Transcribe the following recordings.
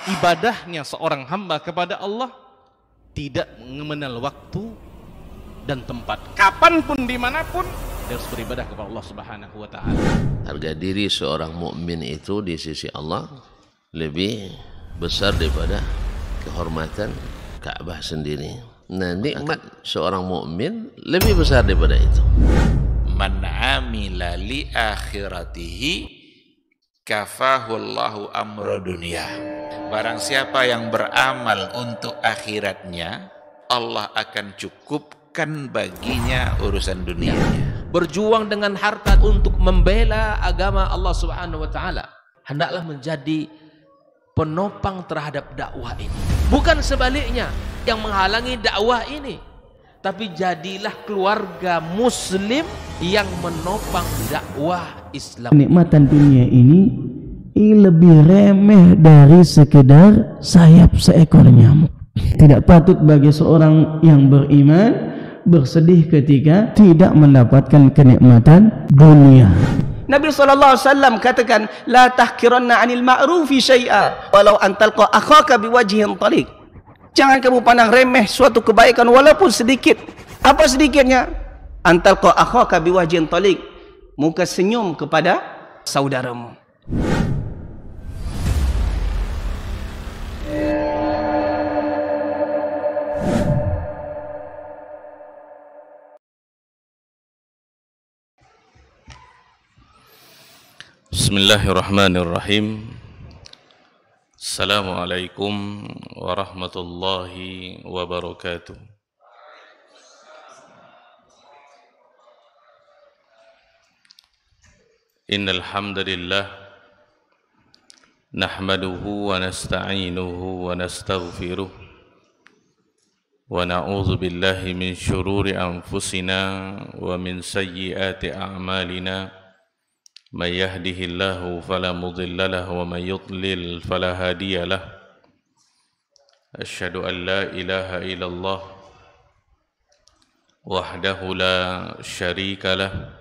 ibadahnya seorang hamba kepada Allah tidak mengenal waktu dan tempat. Kapanpun, dimanapun, dia harus beribadah kepada Allah Subhanahu wa Ta'ala. Harga diri seorang mukmin itu di sisi Allah lebih besar daripada kehormatan Ka'bah sendiri. Nah, nikmat seorang mukmin lebih besar daripada itu. Man amila li akhiratihi kafahullahu amra dunia. Barang siapa yang beramal untuk akhiratnya, Allah akan cukupkan baginya urusan dunianya. Berjuang dengan harta untuk membela agama Allah Subhanahu wa Ta'ala, hendaklah menjadi penopang terhadap dakwah ini, bukan sebaliknya yang menghalangi dakwah ini, tapi jadilah keluarga muslim yang menopang dakwah Islam. Kenikmatan dunia ini lebih remeh dari sekedar sayap seekor nyamuk. Tidak patut bagi seorang yang beriman bersedih ketika tidak mendapatkan kenikmatan dunia. Nabi SAW katakan, la tahkiranna 'anil ma'rufi syai'a walau an talqa akhaka biwajhin taliq. Jangan kamu pandang remeh suatu kebaikan walaupun sedikit. Apa sedikitnya? An talqa akhaka biwajhin taliq, muka senyum kepada saudaramu. Bismillahirrahmanirrahim. Assalamualaikum warahmatullahi wabarakatuh. Innal hamdalillah nahmaduhu wa nasta'inuhu wa nastaghfiruh wa na'udzu billahi min syururi anfusina wa min sayyiati a'malina. من يهده الله فلا مضل له ومن يضلل فلا هادي له أشهد أن لا إله إلا الله وحده لا شريك له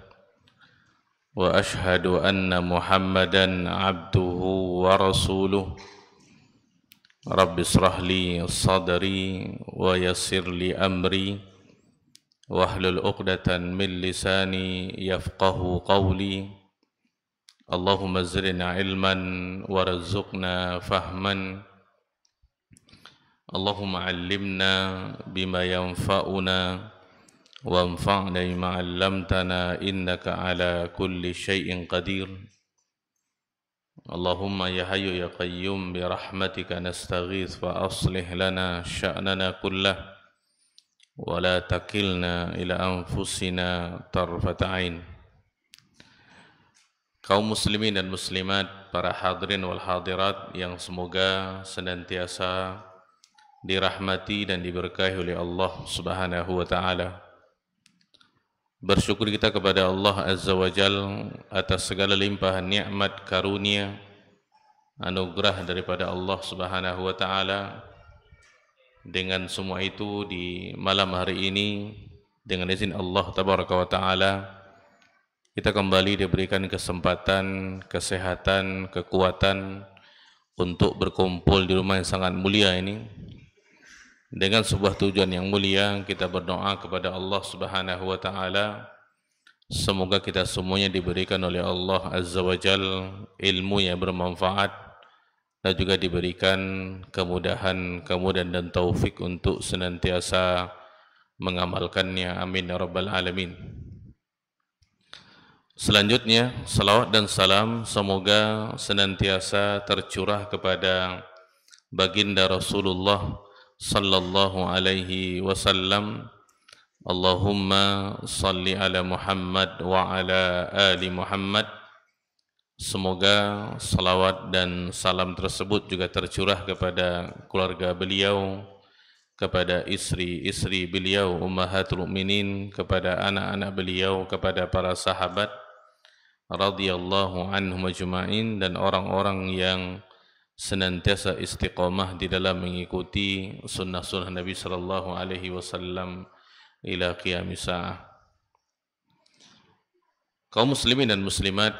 وأشهد أن محمدا عبده ورسوله رب اشرح لي صدري ويسر لي أمري واحلل عقدة من لساني يفقه قولي اللهم زدنا علما وارزقنا فهما اللهم علمنا بما ينفعنا وانفعنا بما علمتنا إنك على كل شيء قدير اللهم يا حي يا قيوم برحمتك نستغيث فأصلح لنا شأننا كله ولا تكلنا إلى أنفسنا طرفة عين. Kaum muslimin dan muslimat, para hadirin wal hadirat yang semoga senantiasa dirahmati dan diberkahi oleh Allah Subhanahu wa Ta'ala. Bersyukur kita kepada Allah Azza wa Jal atas segala limpahan nikmat karunia anugerah daripada Allah Subhanahu wa Ta'ala. Dengan semua itu di malam hari ini dengan izin Allah Tabaraka wa Ta'ala kita kembali diberikan kesempatan, kesehatan, kekuatan untuk berkumpul di rumah yang sangat mulia ini. Dengan sebuah tujuan yang mulia, kita berdoa kepada Allah Subhanahu wa Ta'ala. Semoga kita semuanya diberikan oleh Allah Azza wa Jal ilmu yang bermanfaat dan juga diberikan kemudahan dan taufik untuk senantiasa mengamalkannya. Amin ya rabbal alamin. Selanjutnya, salawat dan salam semoga senantiasa tercurah kepada baginda Rasulullah sallallahu alaihi wasallam. Allahumma salli ala Muhammad wa ala ali Muhammad. Semoga salawat dan salam tersebut juga tercurah kepada keluarga beliau, kepada istri-istri beliau, ummahatul mukminin, kepada anak-anak beliau, kepada para sahabat radhiyallahu anhum ajma'in, dan orang-orang yang senantiasa istiqamah di dalam mengikuti sunnah-sunnah Nabi sallallahu alaihi wasallam ila qiyamis sa'ah. Kaum muslimin dan muslimat,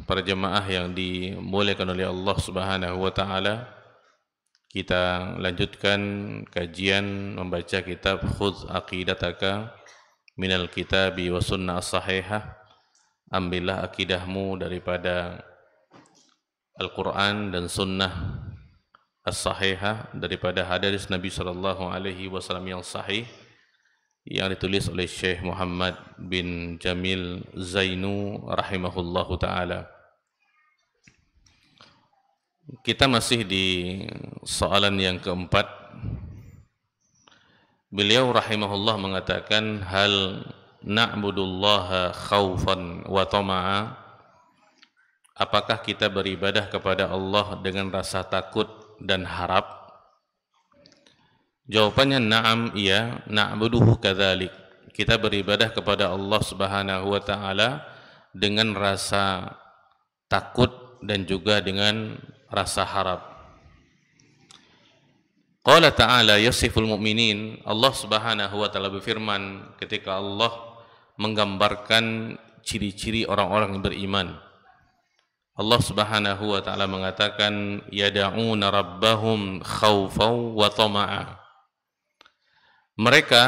para jemaah yang dimuliakan oleh Allah Subhanahu wa Ta'ala, kita lanjutkan kajian membaca kitab Khudz Aqidataka Minal Kitabi wa Sunnah As-Sahihah. Ambillah akidahmu daripada Al-Quran dan Sunnah As-Sahihah, daripada hadis Nabi SAW yang sahih, yang ditulis oleh Syekh Muhammad bin Jamil Zainu rahimahullahu ta'ala. Kita masih di soalan yang keempat. Beliau rahimahullah mengatakan, hal na'budullaha khawfan wa tama'a, apakah kita beribadah kepada Allah dengan rasa takut dan harap? Jawabannya na'am, iya, na'buduhu kadzalik. Kita beribadah kepada Allah Subhanahu wa taala dengan rasa takut dan juga dengan rasa harap. Qala ta'ala yasiful mu'minin, Allah Subhanahu wa taala berfirman ketika Allah menggambarkan ciri-ciri orang-orang yang beriman. Allah Subhanahu wa taala mengatakan yad'una rabbahum khaufan wa tama'a. Mereka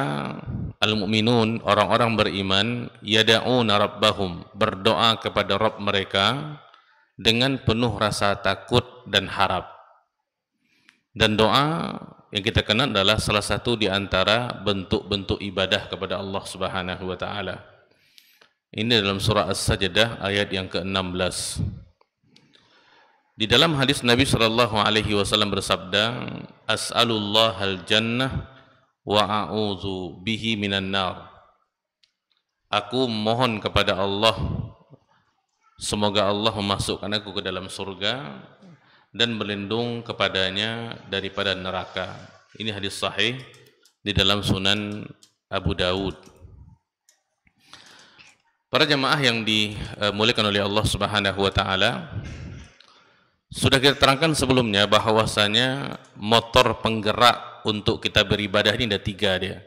al-mu'minun, orang-orang beriman, yad'una rabbahum, berdoa kepada Rabb mereka dengan penuh rasa takut dan harap. Dan doa yang kita kenal adalah salah satu di antara bentuk-bentuk ibadah kepada Allah Subhanahu wa taala. Ini dalam surah As-Sajdah ayat yang ke-16. Di dalam hadis Nabi sallallahu alaihi wasallam bersabda, as'alullahal jannah wa a'udzu bihi minan nar. Aku mohon kepada Allah semoga Allah memasukkan aku ke dalam surga dan berlindung kepadanya daripada neraka. Ini hadis sahih di dalam Sunan Abu Dawud. Para jemaah yang dimuliakan oleh Allah Subhanahu wa taala, sudah kita terangkan sebelumnya bahwasanya motor penggerak untuk kita beribadah ini ada 3 dia.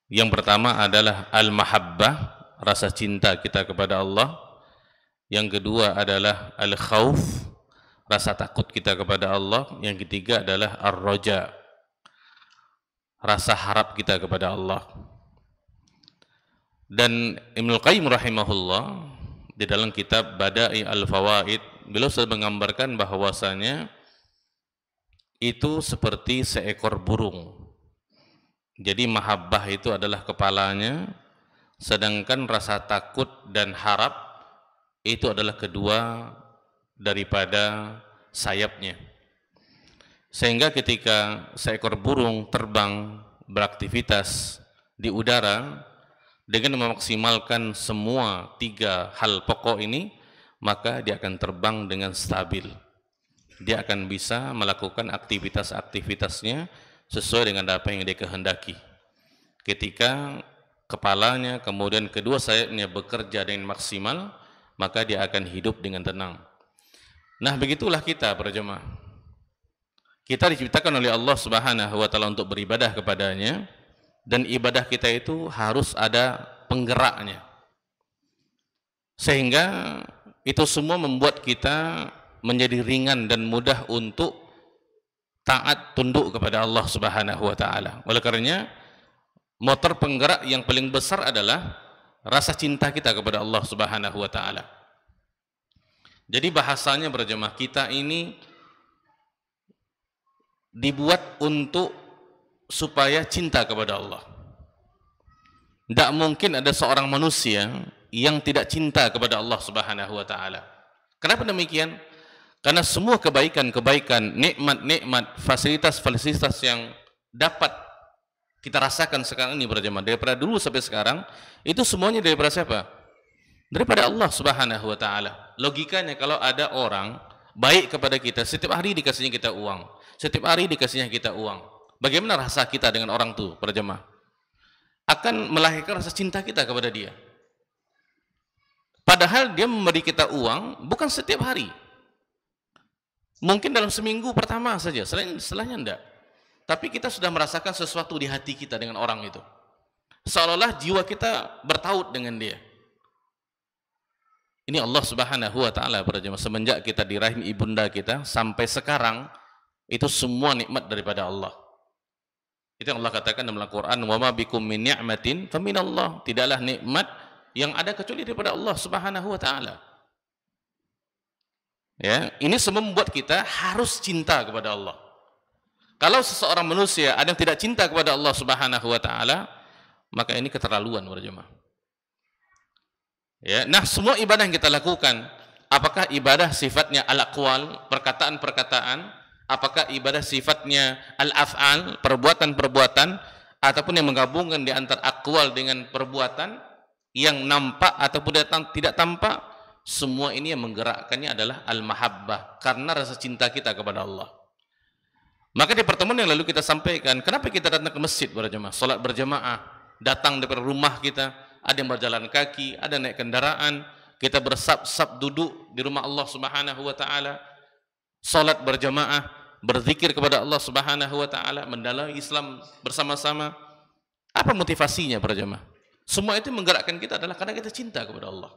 Yang pertama adalah al-mahabbah, rasa cinta kita kepada Allah. Yang kedua adalah al-khauf, rasa takut kita kepada Allah. Yang ketiga adalah ar-raja, rasa harap kita kepada Allah. Dan Ibnul Qayyim rahimahullah di dalam kitab Bada'i al-Fawaid, beliau sudah menggambarkan bahwasanya itu seperti seekor burung. Jadi mahabbah itu adalah kepalanya, sedangkan rasa takut dan harap itu adalah kedua daripada sayapnya. Sehingga ketika seekor burung terbang beraktivitas di udara dengan memaksimalkan semua 3 hal pokok ini, maka dia akan terbang dengan stabil. Dia akan bisa melakukan aktivitas-aktivitasnya sesuai dengan apa yang dia kehendaki. Ketika kepalanya kemudian kedua sayapnya bekerja dengan maksimal, maka dia akan hidup dengan tenang. Nah, begitulah kita para jemaah. Kita diciptakan oleh Allah Subhanahu wa taala untuk beribadah kepadanya, dan ibadah kita itu harus ada penggeraknya. Sehingga itu semua membuat kita menjadi ringan dan mudah untuk taat tunduk kepada Allah Subhanahu wa taala. Oleh karenanya motor penggerak yang paling besar adalah rasa cinta kita kepada Allah Subhanahu wa taala. Jadi bahasanya berjemaah, kita ini dibuat untuk supaya cinta kepada Allah. Tidak mungkin ada seorang manusia yang tidak cinta kepada Allah Subhanahu wa taala. Kenapa demikian? Karena semua kebaikan-kebaikan, nikmat-nikmat, fasilitas-fasilitas yang dapat kita rasakan sekarang ini berjemaah, daripada dulu sampai sekarang, itu semuanya daripada siapa? Daripada Allah Subhanahu wa taala. Logikanya kalau ada orang baik kepada kita, setiap hari dikasihnya kita uang, setiap hari dikasihnya kita uang, bagaimana rasa kita dengan orang itu berjemaah? Akan melahirkan rasa cinta kita kepada dia. Padahal dia memberi kita uang bukan setiap hari. Mungkin dalam seminggu pertama saja, setelahnya enggak. Tapi kita sudah merasakan sesuatu di hati kita dengan orang itu. Seolah-olah jiwa kita bertaut dengan dia. Ini Allah Subhanahu wa taala para jemaah, semenjak kita di rahim ibunda kita sampai sekarang Itu semua nikmat daripada Allah. Itu yang Allah katakan dalam Al-Quran, wa ma bikum min ni'matin faminallah. Tidaklah nikmat yang ada kecuali daripada Allah Subhanahu wa taala. Ya, ini semua membuat kita harus cinta kepada Allah. Kalau seseorang manusia ada yang tidak cinta kepada Allah Subhanahu wa taala, maka ini keterlaluan para jemaah. Ya, nah semua ibadah yang kita lakukan, apakah ibadah sifatnya al-aqwal, perkataan-perkataan, apakah ibadah sifatnya al-af'al, perbuatan-perbuatan, ataupun yang menggabungkan di antara aqwal dengan perbuatan yang nampak ataupun tidak tampak, semua ini yang menggerakkannya adalah al-mahabbah, karena rasa cinta kita kepada Allah. Maka di pertemuan yang lalu kita sampaikan, kenapa kita datang ke masjid para jemaah, salat berjamaah, datang dari rumah kita, ada yang berjalan kaki, ada naik kendaraan, kita bersab-sab duduk di rumah Allah Subhanahu wa taala, salat berjamaah, berzikir kepada Allah Subhanahu wa taala, mendalami Islam bersama-sama. Apa motivasinya para jemaah? Semua itu menggerakkan kita adalah karena kita cinta kepada Allah.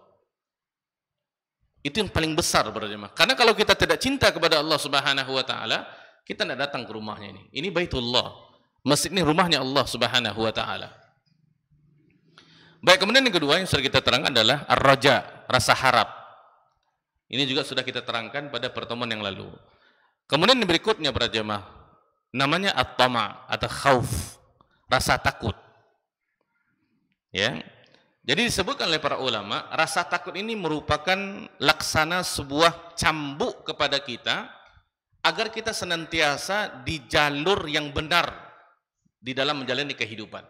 Itu yang paling besar para jemaah. Karena kalau kita tidak cinta kepada Allah Subhanahu wa taala, kita tidak datang ke rumahnya ini. Ini Baitullah. Masjid ini rumahnya Allah Subhanahu wa taala. Baik, kemudian yang kedua yang sudah kita terangkan adalah ar-raja, rasa harap. Ini juga sudah kita terangkan pada pertemuan yang lalu. Kemudian yang berikutnya para jemaah, namanya at-tama atau khauf, rasa takut. Ya. Jadi disebutkan oleh para ulama, rasa takut ini merupakan laksana sebuah cambuk kepada kita agar kita senantiasa di jalur yang benar di dalam menjalani kehidupan.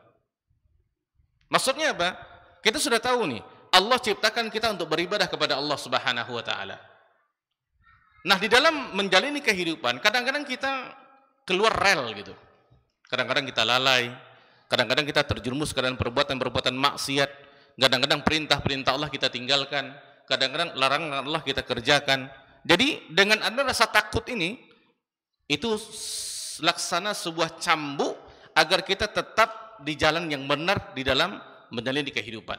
Maksudnya apa? Kita sudah tahu nih, Allah ciptakan kita untuk beribadah kepada Allah Subhanahu wa taala. Nah, di dalam menjalani kehidupan, kadang-kadang kita keluar rel gitu. Kadang-kadang kita lalai, kadang-kadang kita terjerumus ke dalam perbuatan-perbuatan maksiat, kadang-kadang perintah-perintah Allah kita tinggalkan, kadang-kadang larangan Allah kita kerjakan. Jadi dengan ada rasa takut ini, itu laksana sebuah cambuk agar kita tetap di jalan yang benar di dalam menjalani kehidupan.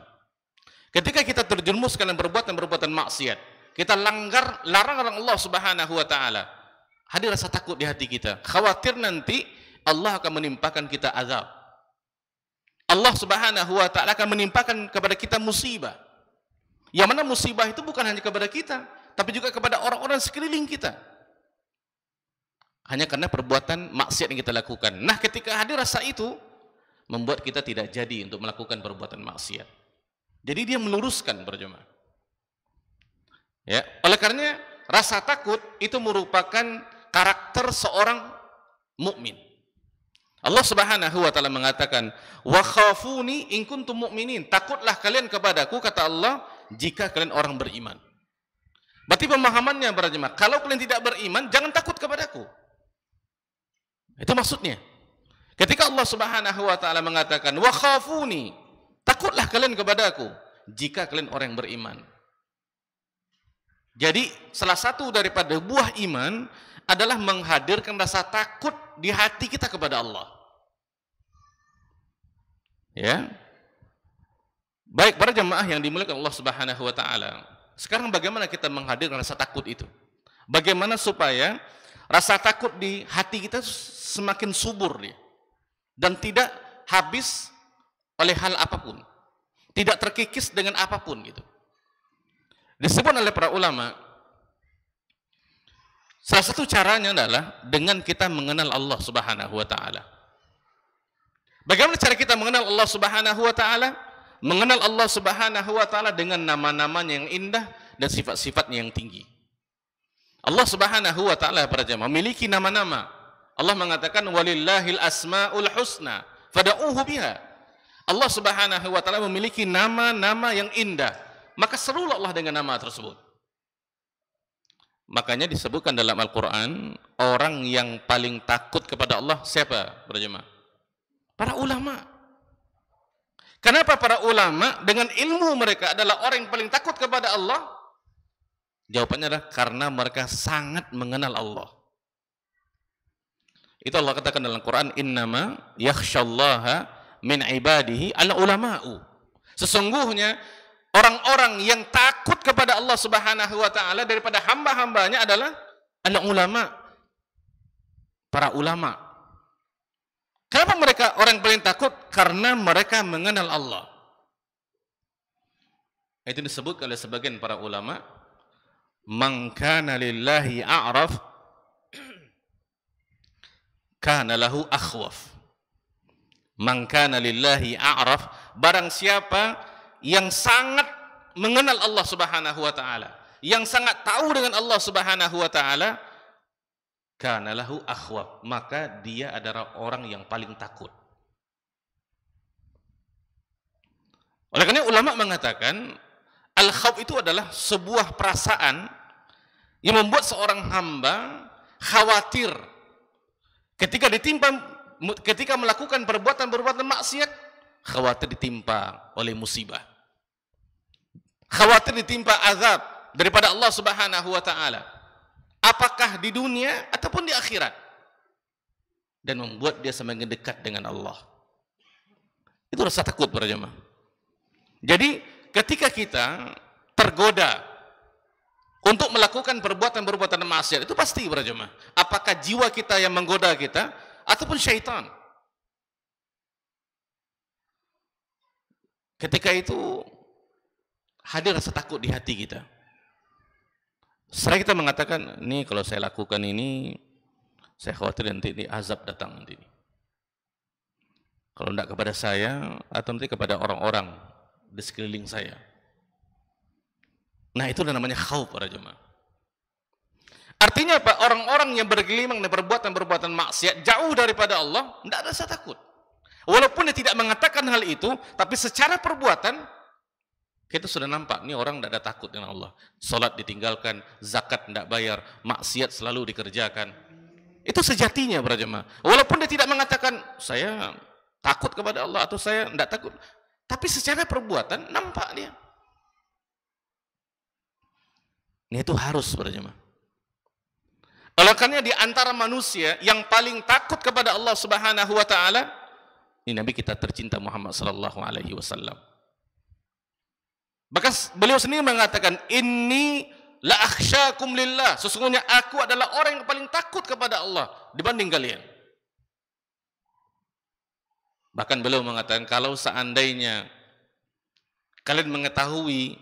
Ketika kita terjerumus ke dalam perbuatan-perbuatan maksiat, kita langgar larangan Allah Subhanahu wa taala, hadir rasa takut di hati kita, khawatir nanti Allah akan menimpakan kita azab. Allah Subhanahu wa taala akan menimpakan kepada kita musibah. Yang mana musibah itu bukan hanya kepada kita, tapi juga kepada orang-orang sekeliling kita. Hanya karena perbuatan maksiat yang kita lakukan. Nah, ketika hadir rasa itu, membuat kita tidak jadi untuk melakukan perbuatan maksiat. Jadi dia meluruskan berjemaah. Ya, oleh karenanya rasa takut itu merupakan karakter seorang mukmin. Allah Subhanahu wa taala mengatakan, "Wa khafuni in kuntum mu'minin." Takutlah kalian kepadaku, kata Allah, jika kalian orang beriman. Berarti pemahamannya para jemaah, kalau kalian tidak beriman, jangan takut kepadaku. Itu maksudnya. Ketika Allah Subhanahu wa taala mengatakan, "Wa khafuni," takutlah kalian kepadaku jika kalian orang yang beriman. Jadi salah satu daripada buah iman adalah menghadirkan rasa takut di hati kita kepada Allah. Ya. Baik para jemaah yang dimuliakan Allah Subhanahu wa taala. Sekarang bagaimana kita menghadirkan rasa takut itu? Bagaimana supaya rasa takut di hati kita semakin subur dia dan tidak habis oleh hal apapun, tidak terkikis dengan apapun gitu. Disebut oleh para ulama, salah satu caranya adalah dengan kita mengenal Allah Subhanahu wa taala. Bagaimana cara kita mengenal Allah Subhanahu wa taala? Mengenal Allah Subhanahu wa taala dengan nama-namanya yang indah dan sifat-sifatnya yang tinggi. Allah Subhanahu wa taala para jemaah memiliki nama-nama. Allah mengatakan walillahil asmaul husna fad'uuhu biha. Allah Subhanahu wa taala memiliki nama-nama yang indah, maka serulah Allah dengan nama tersebut. Makanya disebutkan dalam Al-Qur'an, orang yang paling takut kepada Allah siapa? Para jemaah? Para ulama. Kenapa para ulama dengan ilmu mereka adalah orang yang paling takut kepada Allah? Jawabannya adalah karena mereka sangat mengenal Allah. Itu Allah katakan dalam Quran, innama yakhsyallaha min ibadihi al-ulama'u. Sesungguhnya orang-orang yang takut kepada Allah Subhanahu wa taala daripada hamba-hambanya adalah al-ulama. para ulama. Kenapa mereka orang paling takut? Karena mereka mengenal Allah. Itu disebut oleh sebagian para ulama, man kana lillahi a'raf kana lahu akhwaf. Man kana lillahi a'raf, barang siapa yang sangat mengenal Allah Subhanahu wa taala, yang sangat tahu dengan Allah Subhanahu wa taala, kana lahu akhwaf, maka dia adalah orang yang paling takut. Oleh karena ulama mengatakan al-khawf itu adalah sebuah perasaan yang membuat seorang hamba khawatir ketika melakukan perbuatan maksiat, khawatir ditimpa oleh musibah, khawatir ditimpa azab daripada Allah Subhanahu wa taala, apakah di dunia ataupun di akhirat, dan membuat dia semakin dekat dengan Allah. Itu rasa takut para jemaah. Jadi ketika kita tergoda untuk melakukan perbuatan maksiat, itu pasti para jemaah, apakah jiwa kita yang menggoda kita ataupun syaitan. Ketika itu hadir rasa takut di hati kita. Setelah kita mengatakan, ini kalau saya lakukan ini, saya khawatir nanti ini azab datang nanti. Kalau tidak kepada saya, atau nanti kepada orang-orang di sekeliling saya. Nah, itu namanya khauf para jemaah. Artinya apa? Orang-orang yang bergelimang dengan perbuatan maksiat jauh daripada Allah, tidak ada rasa takut. Walaupun dia tidak mengatakan hal itu, tapi secara perbuatan kita sudah nampak, ini orang tidak ada takut dengan Allah. Salat ditinggalkan, zakat tidak bayar, maksiat selalu dikerjakan. Itu sejatinya para jemaah. Walaupun dia tidak mengatakan saya takut kepada Allah atau saya tidak takut, tapi secara perbuatan nampak dia. Ini itu harus para jemaah. Oleh karena di antara manusia yang paling takut kepada Allah Subhanahu wa taala, ini Nabi kita tercinta Muhammad sallallahu alaihi wasallam. Bahkan beliau sendiri mengatakan, inni la akhsyakum lillah, sesungguhnya aku adalah orang yang paling takut kepada Allah dibanding kalian. Bahkan beliau mengatakan, kalau seandainya kalian mengetahui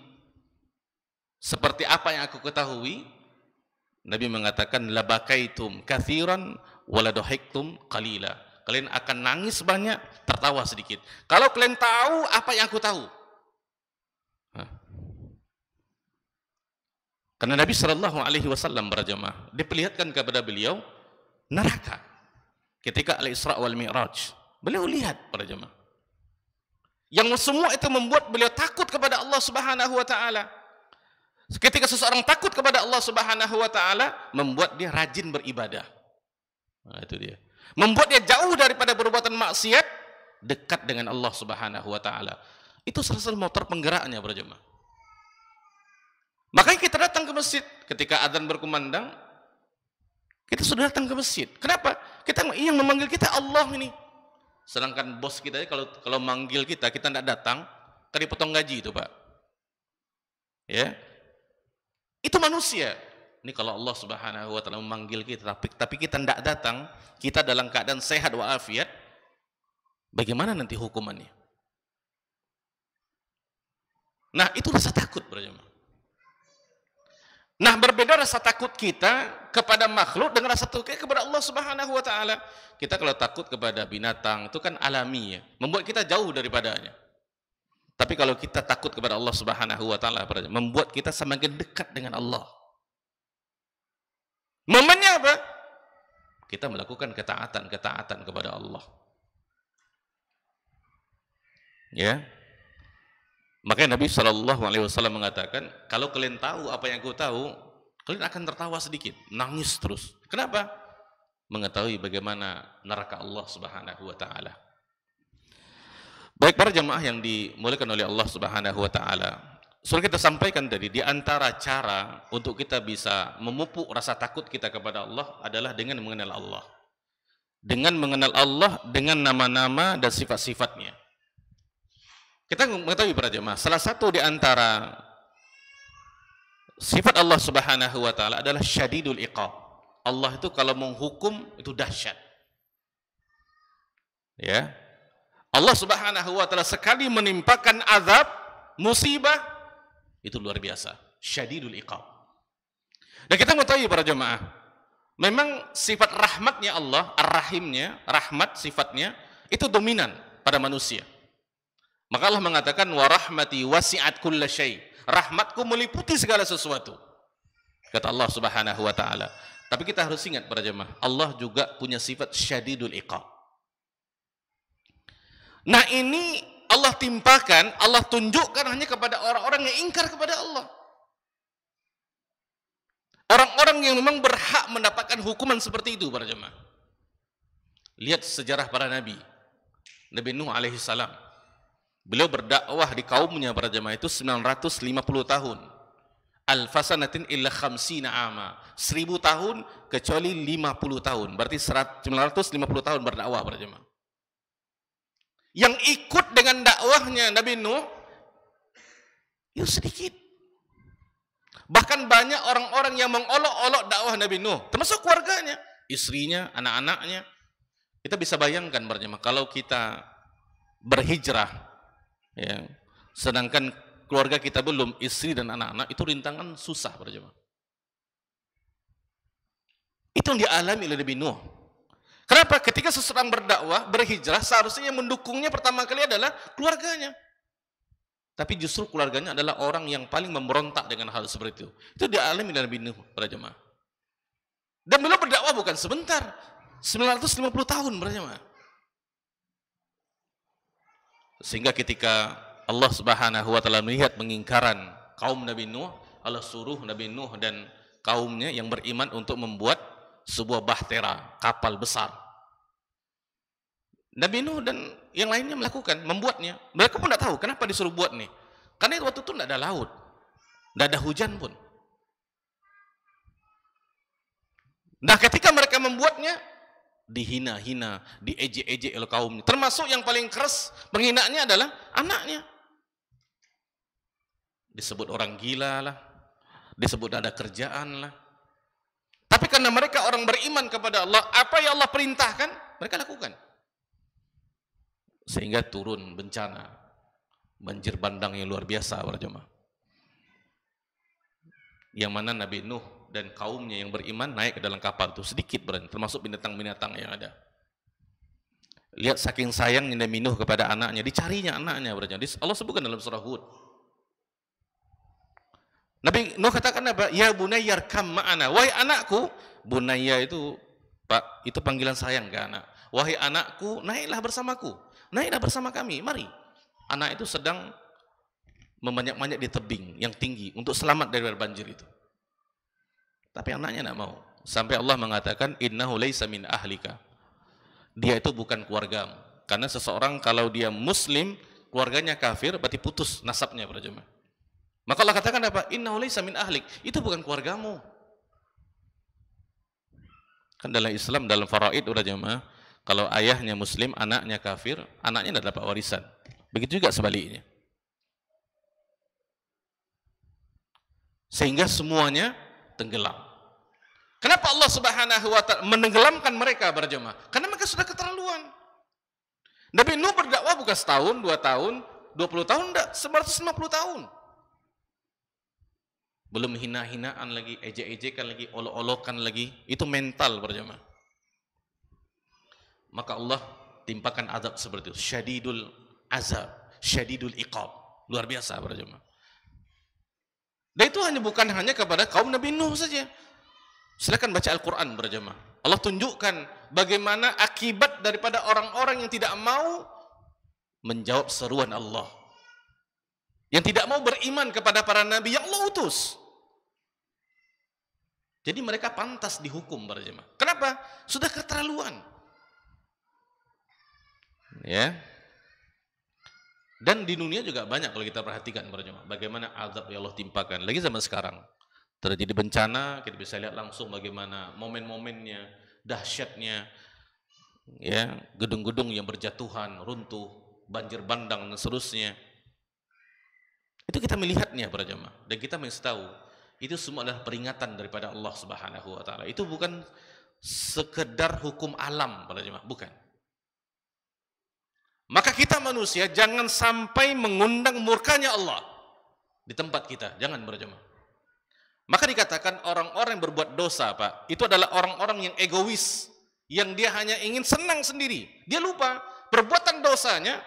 seperti apa yang aku ketahui, Nabi mengatakan, labakaitum kathiran waladahiktum qalila, kalian akan nangis banyak, tertawa sedikit. Kalau kalian tahu apa yang aku tahu. Karena Nabi Shallallahu Alaihi Wasallam berjamaah diperlihatkan kepada beliau neraka ketika Al-Isra wal Mi'raj. Beliau lihat para jemaah. Yang semua itu membuat beliau takut kepada Allah Subhanahu wa taala. Ketika seseorang takut kepada Allah Subhanahu wa taala, membuat dia rajin beribadah. Nah, itu dia. Membuat dia jauh daripada perbuatan maksiat, dekat dengan Allah Subhanahu wa taala. Itu salah satu motor penggeraknya para jemaah. Makanya kita datang ke masjid ketika adzan berkumandang, kita sudah datang ke masjid. Kenapa? Kita yang memanggil kita Allah ini. Sedangkan bos kita kalau manggil kita tidak datang, kan dipotong gaji itu, Pak. Ya. Itu manusia. Ini kalau Allah Subhanahu wa taala memanggil kita tapi kita tidak datang, kita dalam keadaan sehat walafiat, bagaimana nanti hukumannya? Nah, itu rasa takut, berjamaah. Nah, berbeda rasa takut kita kepada makhluk dengan rasa takut kita kepada Allah Subhanahu wa taala. Kita kalau takut kepada binatang itu kan alami ya, membuat kita jauh daripadanya. Tapi kalau kita takut kepada Allah Subhanahu wa taala, membuat kita semakin dekat dengan Allah. Momennya apa? Kita melakukan ketaatan kepada Allah. Ya. Makanya Nabi Shallallahu Alaihi Wasallam mengatakan, kalau kalian tahu apa yang aku tahu, kalian akan tertawa sedikit, nangis terus. Kenapa? Mengetahui bagaimana neraka Allah Subhanahu Wa Taala. Baik para jemaah yang dimuliakan oleh Allah Subhanahu Wa Taala, sudah kita sampaikan tadi, di antara cara untuk kita bisa memupuk rasa takut kita kepada Allah adalah dengan mengenal Allah. Dengan mengenal Allah dengan nama-nama dan sifat-sifatnya. Kita mengetahui para jemaah, salah satu di antara sifat Allah Subhanahu wa taala adalah syadidul iqab. Allah itu kalau menghukum itu dahsyat. Ya. Allah Subhanahu wa taala sekali menimpakan azab, musibah, itu luar biasa. Syadidul iqab. Dan kita mengetahui para jemaah, memang sifat rahmatnya Allah, ar-rahimnya, rahmat sifatnya itu dominan pada manusia. Maka Allah mengatakan wa rahmati wasi'at kulla syai'. Rahmatku meliputi segala sesuatu. Kata Allah Subhanahu wa taala. Tapi kita harus ingat para jemaah, Allah juga punya sifat syadidul iqab. Nah, ini Allah timpakan, Allah tunjukkan hanya kepada orang-orang yang ingkar kepada Allah. Orang-orang yang memang berhak mendapatkan hukuman seperti itu para jemaah. Lihat sejarah para nabi. Nabi Nuh alaihi salam. Beliau berdakwah di kaumnya para jemaah itu 950 tahun. Alfasanatin illa khamsina ama. 1000 tahun kecuali 50 tahun. Berarti 950 tahun berdakwah para jemaah. Yang ikut dengan dakwahnya Nabi Nuh itu sedikit. Bahkan banyak orang-orang yang mengolok-olok dakwah Nabi Nuh, termasuk keluarganya, istrinya, anak-anaknya. Kita bisa bayangkan para jemaah, kalau kita berhijrah, ya, sedangkan keluarga kita belum, istri dan anak-anak, itu rintangan susah para jemaah. Itu yang dialami oleh Nabi Nuh. Kenapa? Ketika seseorang berdakwah, berhijrah, seharusnya yang mendukungnya pertama kali adalah keluarganya. Tapi justru keluarganya adalah orang yang paling memberontak dengan hal seperti itu. Itu dialami oleh Nabi Nuh para jemaah. Dan beliau berdakwah bukan sebentar, 950 tahun para jemaah. Sehingga ketika Allah Subhanahu wa taala melihat pengingkaran kaum Nabi Nuh, Allah suruh Nabi Nuh dan kaumnya yang beriman untuk membuat sebuah bahtera, kapal besar. Nabi Nuh dan yang lainnya melakukan, membuatnya. Mereka pun tidak tahu kenapa disuruh buat nih. Karena waktu itu tidak ada laut, tidak ada hujan pun. Nah, ketika mereka membuatnya, dihina-hina, diejek-ejek oleh kaumnya. Termasuk yang paling keras penghinanya adalah anaknya. Disebut orang gila lah, disebut ada kerjaan lah. Tapi karena mereka orang beriman kepada Allah, apa yang Allah perintahkan, mereka lakukan. Sehingga turun bencana, banjir bandang yang luar biasa para jemaah. Yang mana Nabi Nuh dan kaumnya yang beriman naik ke dalam kapal itu sedikit berani, termasuk binatang-binatang yang ada. Lihat saking sayangnya Nabi Nuh kepada anaknya, dicarinya anaknya para jemaah. Allah sebutkan dalam surah Hud. Nabi Nuh katakan apa? Ya bunayya arkam ma'ana. Wahai anakku, bunayya itu Pak, itu panggilan sayang ke anak. Wahai anakku, naiklah bersamaku. Naiklah bersama kami, mari. Anak itu sedang memanjat-manjat di tebing yang tinggi untuk selamat dari banjir itu. Tapi anaknya tidak mau. Sampai Allah mengatakan innahu laisa min ahlika. Dia itu bukan keluargamu. Karena seseorang kalau dia muslim, keluarganya kafir, berarti putus nasabnya para jemaah. Maka Allah katakan apa? Innahu laisa min ahlik. Itu bukan keluargamu. Kan dalam Islam, dalam faraid udah jemaah, kalau ayahnya muslim, anaknya kafir, anaknya tidak dapat warisan. Begitu juga sebaliknya. Sehingga semuanya tenggelam. Kenapa Allah Subhanahu wa taala menenggelamkan mereka para jemaah? Karena mereka sudah keterlaluan. Nabi Nuh berdakwah bukan setahun, 2 tahun, 20 tahun, enggak, 950 tahun. Belum hina-hinaan lagi, ejek-ejekan lagi, olok-olokan lagi. Itu mental para jemaah. Maka Allah timpakan azab seperti itu. Syadidul azab, syadidul iqab. Luar biasa para jemaah. Dan itu bukan hanya kepada kaum Nabi Nuh saja. Silakan baca Al-Quran para jemaah. Allah tunjukkan bagaimana akibat daripada orang-orang yang tidak mau menjawab seruan Allah. Yang tidak mau beriman kepada para nabi yang Allah utus. Jadi mereka pantas dihukum para jemaah. Kenapa? Sudah keterlaluan. Ya. Dan di dunia juga banyak kalau kita perhatikan para jemaah, bagaimana azab yang Allah timpakan. Lagi zaman sekarang terjadi bencana, kita bisa lihat langsung bagaimana momen-momennya, dahsyatnya, ya, gedung-gedung yang berjatuhan, runtuh, banjir bandang dan seterusnya. Itu kita melihatnya para jemaah, dan kita mesti tahu itu semua adalah peringatan daripada Allah Subhanahu wa taala. Itu bukan sekedar hukum alam para jemaah, bukan. Maka kita manusia jangan sampai mengundang murkanya Allah di tempat kita, jangan para jemaah. Maka dikatakan orang-orang yang berbuat dosa, Pak, itu adalah orang-orang yang egois, yang dia hanya ingin senang sendiri. Dia lupa perbuatan dosanya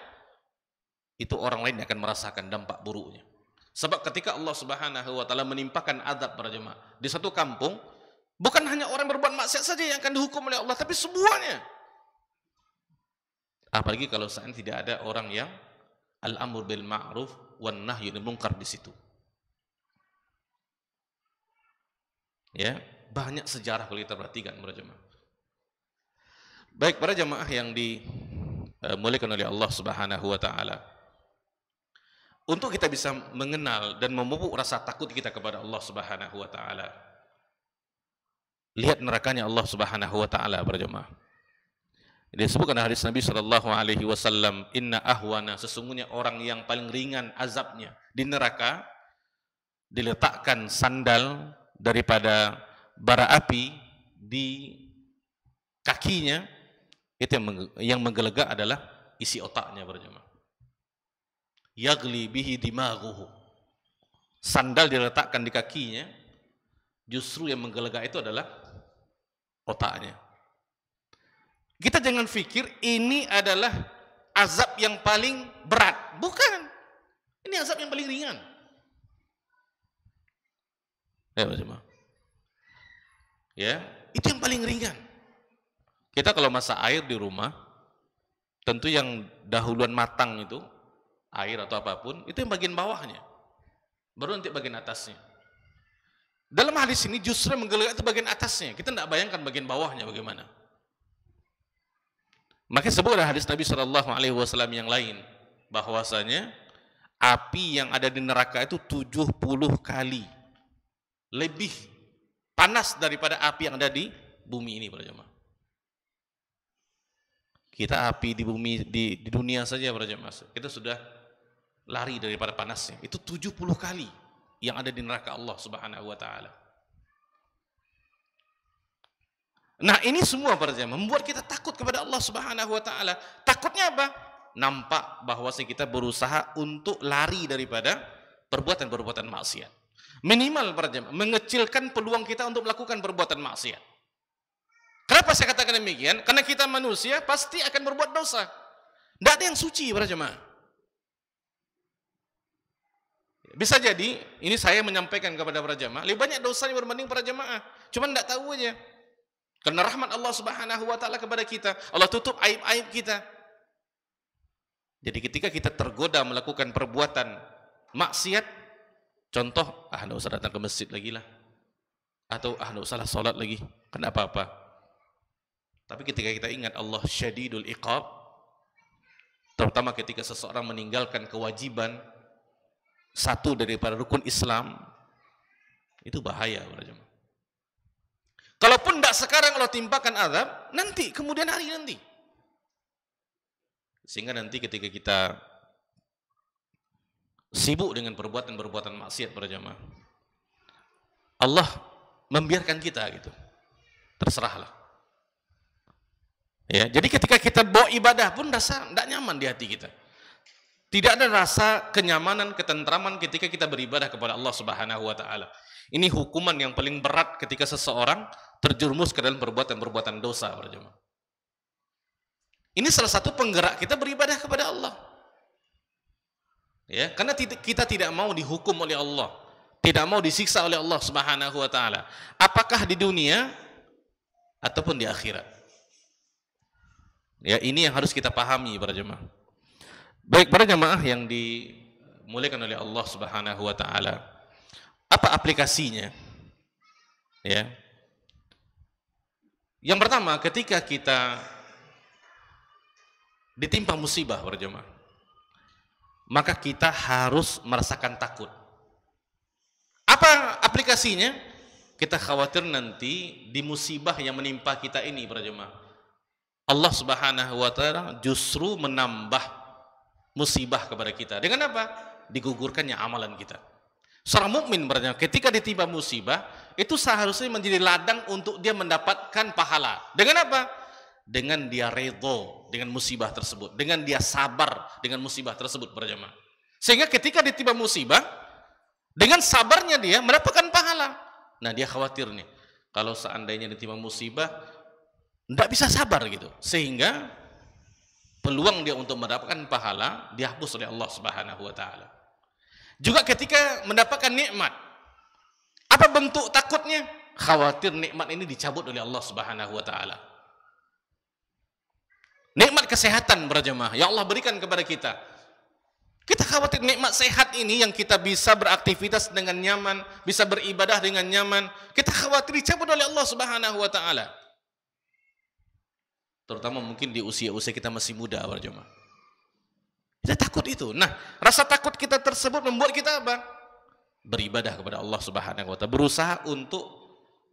itu orang lain yang akan merasakan dampak buruknya. Sebab ketika Allah Subhanahu wa taala menimpakan azab para jemaah di satu kampung, bukan hanya orang berbuat maksiat saja yang akan dihukum oleh Allah, tapi semuanya. Apalagi kalau saat tidak ada orang yang al-amr bil ma'ruf wan nahyi 'anil munkar di situ. Ya, banyak sejarah kalau kita perhatikan para jemaah. Baik para jemaah yang dimuliakan oleh Allah Subhanahu wa taala. Untuk kita bisa mengenal dan memupuk rasa takut kita kepada Allah Subhanahu wa taala. Lihat nerakanya Allah Subhanahu wa taala para jemaah. Disebutkan hadis Nabi sallallahu alaihi wasallam, inna ahwana, sesungguhnya orang yang paling ringan azabnya di neraka diletakkan sandal daripada bara api di kakinya, itu yang menggelegak adalah isi otaknya para jemaah. Yagli bihi dimaghuhu. Sandal diletakkan di kakinya, justru yang menggelegak itu adalah otaknya. Kita jangan pikir ini adalah azab yang paling berat. Bukan. Ini azab yang paling ringan. Ya, itu yang paling ringan. Kita kalau masak air di rumah, tentu yang dahuluan matang itu, air atau apapun, itu yang bagian bawahnya. Baru nanti bagian atasnya. Dalam hadis ini justru menggelegak itu bagian atasnya. Kita tidak bayangkan bagian bawahnya bagaimana. Maka sebutlah hadis Nabi SAW yang lain, bahwasanya api yang ada di neraka itu 70 kali lebih panas daripada api yang ada di bumi ini para jemaah. Kita api di bumi di dunia saja para jemaah, kita sudah lari daripada panasnya. Itu 70 kali yang ada di neraka Allah Subhanahu wa taala. Nah, ini semua para jemaah membuat kita takut kepada Allah Subhanahu wa taala. Takutnya apa? Nampak bahwa kita berusaha untuk lari daripada perbuatan-perbuatan maksiat. Minimal para jemaah mengecilkan peluang kita untuk melakukan perbuatan maksiat. Kenapa saya katakan demikian? Karena kita manusia pasti akan berbuat dosa. Tidak ada yang suci para jemaah. Bisa jadi ini saya menyampaikan kepada para jemaah, lebih banyak dosa yang berbanding para jemaah. Cuma tidak tahu aja. Karena rahmat Allah Subhanahu wa taala kepada kita, Allah tutup aib-aib kita. Jadi ketika kita tergoda melakukan perbuatan maksiat, contoh, tidak usah datang ke masjid lagi lah. Atau tidak usah salat lagi, kan apa-apa. Tapi ketika kita ingat Allah syadidul iqab, terutama ketika seseorang meninggalkan kewajiban satu daripada rukun Islam, itu bahaya para jemaah. Kalaupun tidak sekarang Allah timpakan azab, nanti, kemudian hari nanti. Sehingga nanti ketika kita sibuk dengan perbuatan-perbuatan maksiat para jemaah, Allah membiarkan kita gitu. Terserahlah. Ya, jadi ketika kita bawa ibadah pun rasa tidak nyaman di hati kita. Tidak ada rasa kenyamanan, ketentraman ketika kita beribadah kepada Allah Subhanahu wa taala. Ini hukuman yang paling berat ketika seseorang terjerumus ke dalam perbuatan-perbuatan dosa para jemaah. Ini salah satu penggerak kita beribadah kepada Allah. Ya, karena kita tidak mau dihukum oleh Allah, tidak mau disiksa oleh Allah Subhanahu wa taala. Apakah di dunia ataupun di akhirat. Ya, ini yang harus kita pahami para jemaah. Baik para jemaah yang dimuliakan oleh Allah Subhanahu wa taala. Apa aplikasinya? Ya. Yang pertama, ketika kita ditimpa musibah para jemaah, maka kita harus merasakan takut. Apa aplikasinya? Kita khawatir nanti di musibah yang menimpa kita ini para jemaah, Allah Subhanahu wa taala justru menambah musibah kepada kita. Dengan apa? Digugurkannya amalan kita. Seorang mukmin berarti ketika ditimpa musibah itu seharusnya menjadi ladang untuk dia mendapatkan pahala. Dengan apa? Dengan dia redho dengan musibah tersebut, dengan dia sabar dengan musibah tersebut berjamaah. Sehingga ketika ditimpa musibah, dengan sabarnya dia mendapatkan pahala. Nah, dia khawatir nih, kalau seandainya ditimpa musibah, tidak bisa sabar gitu, sehingga peluang dia untuk mendapatkan pahala dihapus oleh Allah Subhanahu wa taala. Juga ketika mendapatkan nikmat, apa bentuk takutnya? Khawatir nikmat ini dicabut oleh Allah Subhanahu wa taala. Nikmat kesehatan berjamaah yang Allah berikan kepada kita. Kita khawatir nikmat sehat ini yang kita bisa beraktivitas dengan nyaman, bisa beribadah dengan nyaman, kita khawatir dicabut oleh Allah Subhanahu wa taala. Terutama mungkin di usia-usia kita masih muda berjamaah. Kita takut itu. Nah, rasa takut kita tersebut membuat kita apa? Beribadah kepada Allah Subhanahu wa taala, berusaha untuk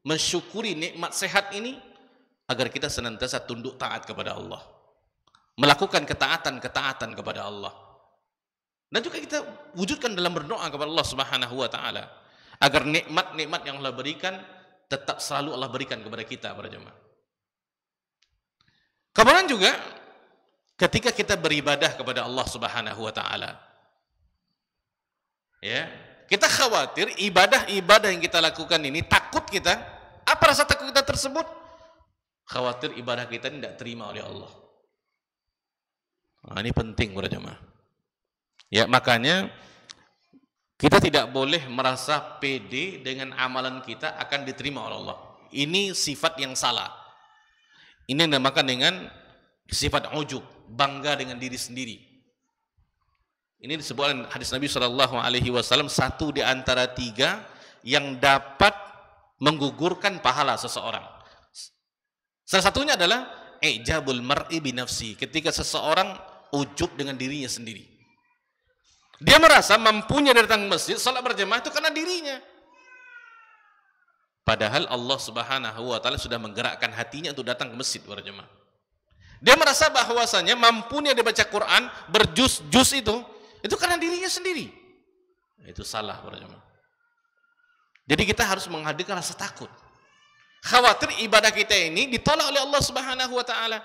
mensyukuri nikmat sehat ini agar kita senantiasa tunduk taat kepada Allah. Melakukan ketaatan-ketaatan kepada Allah. Dan juga kita wujudkan dalam berdoa kepada Allah Subhanahu wa taala agar nikmat-nikmat yang Allah berikan tetap selalu Allah berikan kepada kita para jemaah. Kemudian juga ketika kita beribadah kepada Allah Subhanahu wa taala, ya, kita khawatir ibadah-ibadah yang kita lakukan ini, takut kita, apa rasa takut kita tersebut? Khawatir ibadah kita ini tidak terima oleh Allah. Nah, ini penting para jemaah. Ya, makanya kita tidak boleh merasa pede dengan amalan kita akan diterima oleh Allah. Ini sifat yang salah. Ini yang dinamakan dengan sifat ujub, bangga dengan diri sendiri. Ini disebutkan hadis Nabi SAW, satu di antara tiga yang dapat menggugurkan pahala seseorang. Salah satunya adalah ijabul mar'i binafsi, ketika seseorang ujub dengan dirinya sendiri. Dia merasa mampunya datang ke masjid, salat berjamaah itu karena dirinya. Padahal Allah Subhanahu wa taala sudah menggerakkan hatinya untuk datang ke masjid berjamaah. Dia merasa bahwasanya mampunya dia baca Quran, berjuz-juz itu karena dirinya sendiri. Itu salah berjamaah. Jadi kita harus menghadirkan rasa takut. Khawatir ibadah kita ini ditolak oleh Allah Subhanahu wa taala.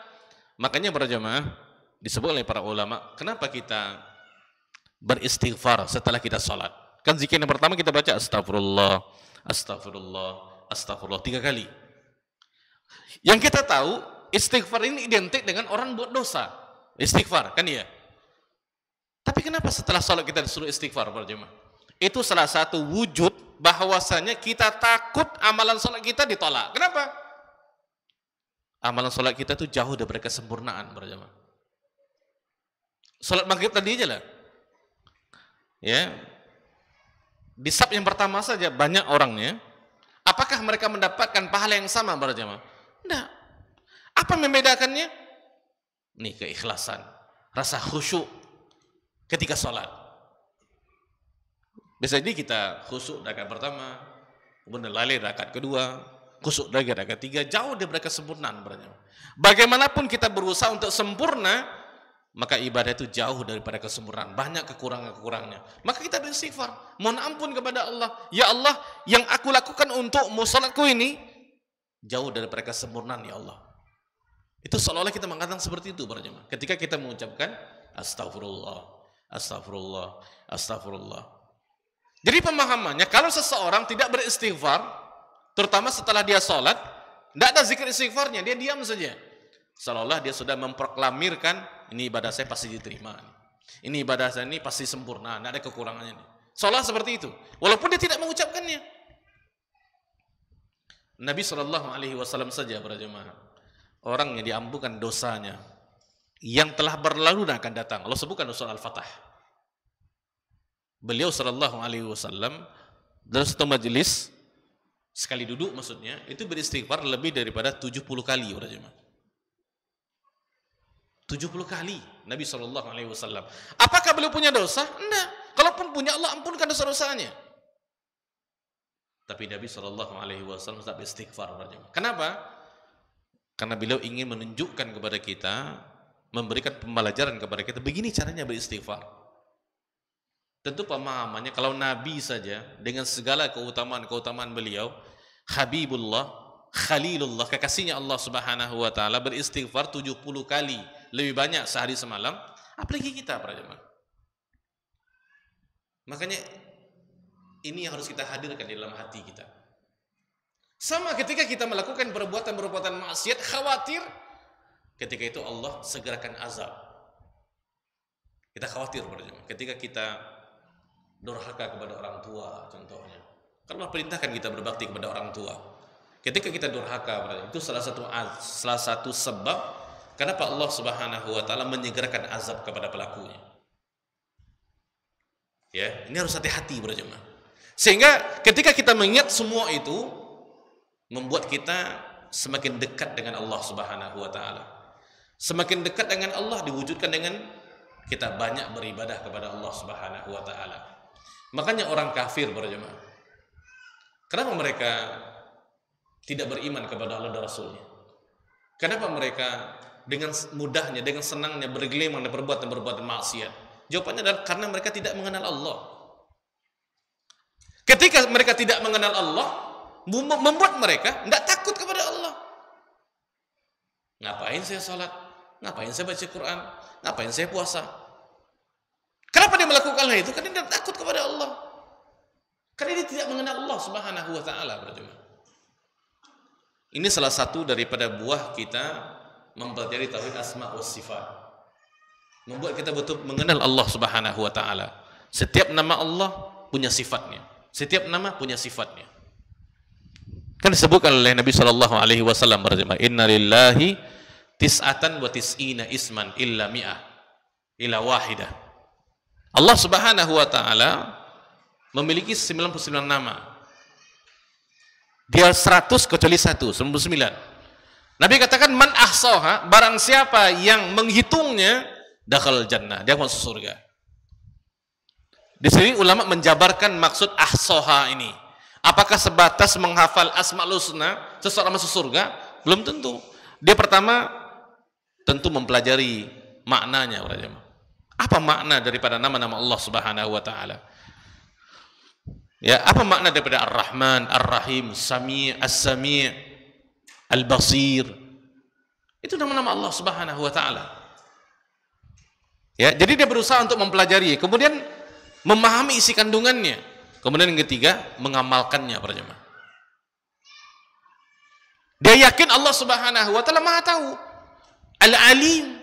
Makanya berjamaah disebut oleh para ulama, kenapa kita beristighfar setelah kita sholat? Kan zikir yang pertama kita baca astagfirullah, astagfirullah, astagfirullah 3 kali. Yang kita tahu istighfar ini identik dengan orang buat dosa. Istighfar kan ya. Tapi kenapa setelah sholat kita disuruh istighfar berjemaah? Itu salah satu wujud bahwasanya kita takut amalan sholat kita ditolak. Kenapa? Amalan sholat kita itu jauh dari kesempurnaan berjemaah. Sholat maghrib tadi aja lah. Ya, di saf yang pertama saja banyak orangnya. Apakah mereka mendapatkan pahala yang sama berjamaah? Tidak. Apa membedakannya? Nih, keikhlasan, rasa khusyuk ketika sholat. Biasanya kita khusyuk rakaat pertama, kemudian lalai rakaat kedua, khusyuk lagi rakaat ketiga, jauh dari kesempurnaan berjamaah. Bagaimanapun kita berusaha untuk sempurna, maka ibadah itu jauh daripada kesempurnaan, banyak kekurangan-kekurangannya. Maka kita beristighfar, mohon ampun kepada Allah. Ya Allah, yang aku lakukan untukmu, salatku ini jauh daripada kesempurnaan ya Allah. Itu seolah-olah kita mengatakan seperti itu para jemaah. Ketika kita mengucapkan astagfirullah, astagfirullah, astagfirullah. Jadi pemahamannya, kalau seseorang tidak beristighfar, terutama setelah dia salat, tidak ada zikir istighfarnya, dia diam saja. Seolah-olah dia sudah memproklamirkan, ini ibadah saya pasti diterima. Ini ibadah saya ini pasti sempurna, tidak ada kekurangannya. Seolah seperti itu, walaupun dia tidak mengucapkannya. Nabi SAW saja para jemaah, orang yang diampunkan dosanya, yang telah berlalu dan akan datang. Allah sebutkan surah Al-Fatah. Beliau SAW dalam satu majelis, sekali duduk maksudnya, itu beristighfar lebih daripada 70 kali para jemaah. 70 kali Nabi SAW. Apakah beliau punya dosa? Enggak. Kalaupun punya, Allah ampunkan dosa-dosanya. Tapi Nabi SAW tetap istighfar. Kenapa? Karena beliau ingin menunjukkan kepada kita, memberikan pembelajaran kepada kita, begini caranya beristighfar. Tentu pemahamannya kalau Nabi saja dengan segala keutamaan beliau, Habibullah, Khalilullah, kekasihnya Allah Subhanahu wa taala, beristighfar 70 kali, lebih banyak sehari semalam, apalagi kita para jemaah. Makanya ini yang harus kita hadirkan di dalam hati kita. Sama ketika kita melakukan perbuatan-perbuatan maksiat, khawatir ketika itu Allah segerakan azab. Kita khawatir para jemaah ketika kita durhaka kepada orang tua contohnya. Kalau Allah perintahkan kita berbakti kepada orang tua. Ketika kita durhaka, itu salah satu sebab kenapa Allah Subhanahu wa taala menyegerakan azab kepada pelakunya. Ya, ini harus hati-hati para jemaah. Sehingga ketika kita mengingat semua itu membuat kita semakin dekat dengan Allah Subhanahu wa taala. Semakin dekat dengan Allah diwujudkan dengan kita banyak beribadah kepada Allah Subhanahu wa taala. Makanya orang kafir para jemaah, kenapa mereka tidak beriman kepada Allah dan Rasulnya? Kenapa mereka dengan mudahnya, dengan senangnya bergelimang dan perbuatan maksiat? Jawabannya adalah karena mereka tidak mengenal Allah. Ketika mereka tidak mengenal Allah, membuat mereka tidak takut kepada Allah. Ngapain saya sholat? Ngapain saya baca Quran? Ngapain saya puasa? Kenapa dia melakukan hal itu? Karena dia takut kepada Allah. Karena dia tidak mengenal Allah Subhanahu wa taala. Ini salah satu daripada buah kita mempelajari tauhid asma wa sifat. Membuat kita betul mengenal Allah Subhanahu wa taala. Setiap nama Allah punya sifatnya. Setiap nama punya sifatnya. Kan disebutkan oleh Nabi sallallahu alaihi wasallam, "Inna lillahi tis'atan wa tis'ina isman illa mi'ah illa wahidah." Allah Subhanahu wa taala memiliki 99 nama. Dia 100 kecuali 1, 99. Nabi katakan, "Man ahsaha," barang siapa yang menghitungnya, dakhal jannah, dia masuk surga. Di sini ulama menjabarkan maksud ahsaha ini. Apakah sebatas menghafal Asmaul Husna seseorang masuk surga? Belum tentu. Dia pertama tentu mempelajari maknanya. Apa makna daripada nama-nama Allah Subhanahu wa taala? Ya, apa makna daripada Ar-Rahman, Ar-Rahim, Sami', As-Sami', Al-Basir? Itu nama-nama Allah Subhanahu wa taala. Ya, jadi dia berusaha untuk mempelajari, kemudian memahami isi kandungannya. Kemudian yang ketiga, mengamalkannya para jemaah. Dia yakin Allah Subhanahu wa taala Maha tahu. Al-Alim.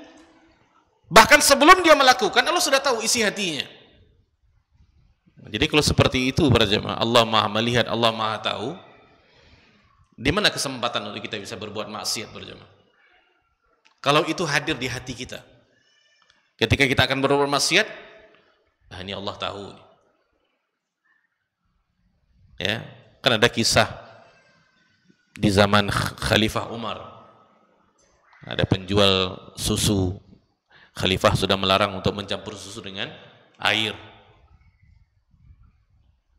Bahkan sebelum dia melakukan, Allah sudah tahu isi hatinya. Jadi kalau seperti itu para jemaah, Allah Maha melihat, Allah Maha tahu. Di mana kesempatan untuk kita bisa berbuat maksiat para jemaah? Kalau itu hadir di hati kita. Ketika kita akan berbuat maksiat, nah ini Allah tahu. Ya, kan ada kisah di zaman Khalifah Umar. Ada penjual susu. Khalifah sudah melarang untuk mencampur susu dengan air.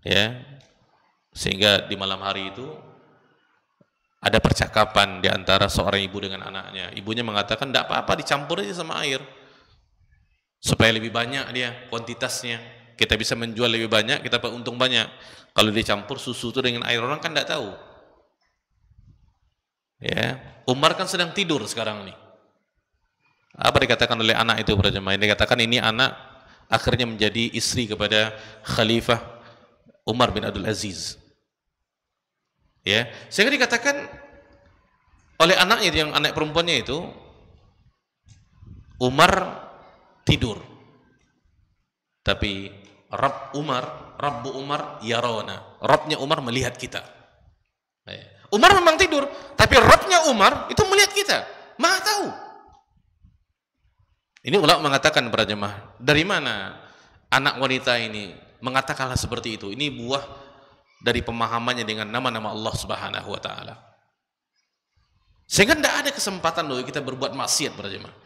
Ya. Sehingga di malam hari itu ada percakapan di antara seorang ibu dengan anaknya. Ibunya mengatakan, "Enggak apa-apa, dicampur aja sama air. Supaya lebih banyak dia kuantitasnya. Kita bisa menjual lebih banyak, kita dapat untung banyak. Kalau dicampur susu itu dengan air orang kan enggak tahu." Ya, Umar kan sedang tidur sekarang nih. Apa dikatakan oleh anak itu para jemaah? Dikatakan ini anak akhirnya menjadi istri kepada Khalifah Umar bin Abdul Aziz. Ya, sehingga dikatakan oleh anaknya yang anak perempuannya itu, Umar tidur. Tapi Rabbu Umar yarona. Rabbnya Umar melihat kita. Umar memang tidur, tapi Rabbnya Umar itu melihat kita. Maha tahu. Ini ulama mengatakan para jemaah, dari mana anak wanita ini mengatakan hal seperti itu? Ini buah dari pemahamannya dengan nama-nama Allah Subhanahu wa taala. Sehingga tidak ada kesempatan loh kita berbuat maksiat para jemaah.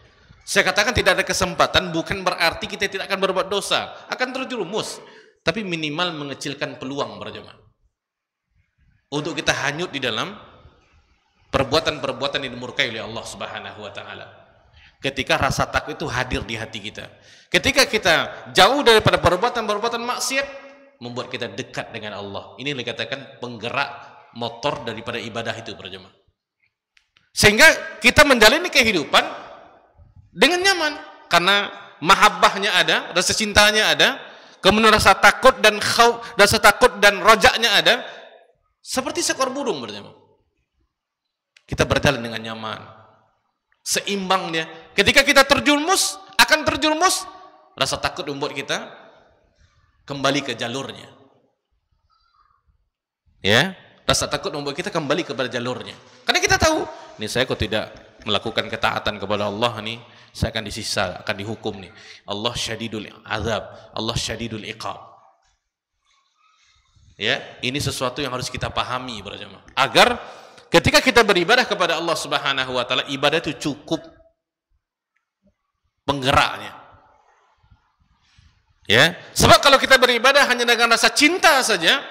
Saya katakan tidak ada kesempatan bukan berarti kita tidak akan berbuat dosa, akan terjerumus, tapi minimal mengecilkan peluang para jemaah. Untuk kita hanyut di dalam perbuatan-perbuatan yang dimurkai oleh Allah Subhanahu wa taala. ketika rasa takut itu hadir di hati kita. Ketika kita jauh daripada perbuatan-perbuatan maksiat, membuat kita dekat dengan Allah. Ini dikatakan penggerak motor daripada ibadah itu, para jemaah. Sehingga kita menjalani kehidupan dengan nyaman, karena mahabbahnya ada, rasa cintanya ada, kemudian rasa takut dan khauf, rasa takut dan rojaknya ada, seperti seekor burung, para jemaah. Kita berjalan dengan nyaman, seimbang dia. Ketika kita akan terjerumus, rasa takut membuat kita kembali ke jalurnya. Ya, rasa takut membuat kita kembali kepada jalurnya. Karena kita tahu, ini saya kok tidak melakukan ketaatan kepada Allah nih, saya akan disiksa, akan dihukum nih. Allah syadidul azab, Allah syadidul iqab. Ya, ini sesuatu yang harus kita pahami, para jemaah. Agar ketika kita beribadah kepada Allah Subhanahu wa taala, ibadah itu cukup penggeraknya. Ya, sebab kalau kita beribadah hanya dengan rasa cinta saja,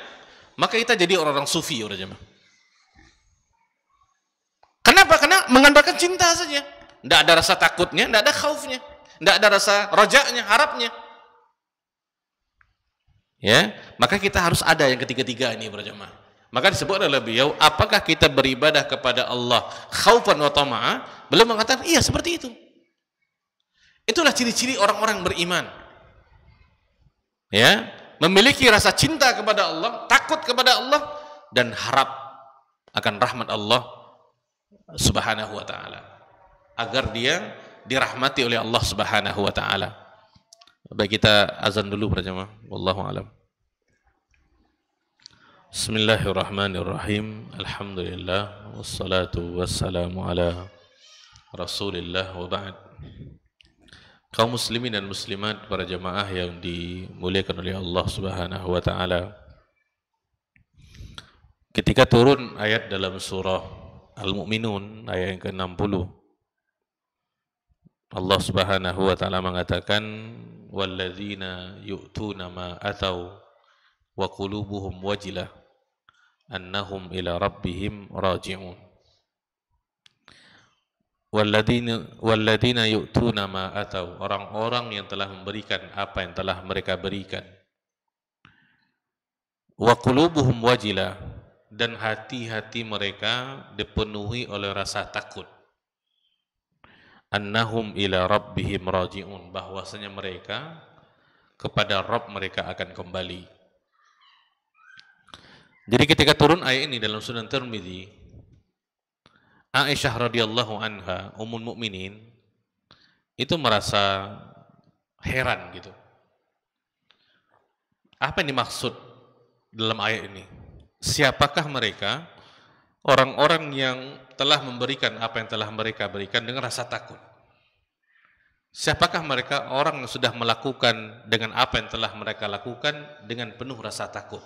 maka kita jadi orang-orang sufi, para jemaah. Kenapa? Karena mengandalkan cinta saja. Tidak ada rasa takutnya, tidak ada khaufnya, tidak ada rasa rojaknya, harapnya. Ya, maka kita harus ada yang ketiga-tiga ini, para jemaah. Maka disebut oleh beliau, apakah kita beribadah kepada Allah khaufan wa tama'a? Beliau mengatakan, iya seperti itu. Itulah ciri-ciri orang-orang beriman. Ya, memiliki rasa cinta kepada Allah, takut kepada Allah, dan harap akan rahmat Allah Subhanahu wa taala, agar dia dirahmati oleh Allah Subhanahu wa taala. Baik, kita azan dulu, para jemaah. Wallahu alam. Bismillahirrahmanirrahim. Alhamdulillah wassalatu wassalamu ala Rasulillah wa ba'd. Kaum muslimin dan muslimat, para jemaah yang dimuliakan oleh Allah Subhanahu wa taala. Ketika turun ayat dalam surah Al-Mu'minun ayat yang ke-60, Allah Subhanahu wa taala mengatakan, walladzina yu'tuna ma atau wa qulubuhum wajilah annahum ila rabbihim raji'un. Walladzina yu'tuna ma atau, orang-orang yang telah memberikan apa yang telah mereka berikan. Wa qulubuhum wajilah, dan hati-hati mereka dipenuhi oleh rasa takut. Annahum ila rabbihim raji'un, bahwasanya mereka kepada Rabb mereka akan kembali. Jadi ketika turun ayat ini dalam Sunan Tirmidzi, Aisyah radhiyallahu anha, ummul mukminin, itu merasa heran gitu. Apa yang dimaksud dalam ayat ini? Siapakah mereka, orang-orang yang telah memberikan apa yang telah mereka berikan dengan rasa takut? Siapakah mereka, orang yang sudah melakukan dengan apa yang telah mereka lakukan dengan penuh rasa takut?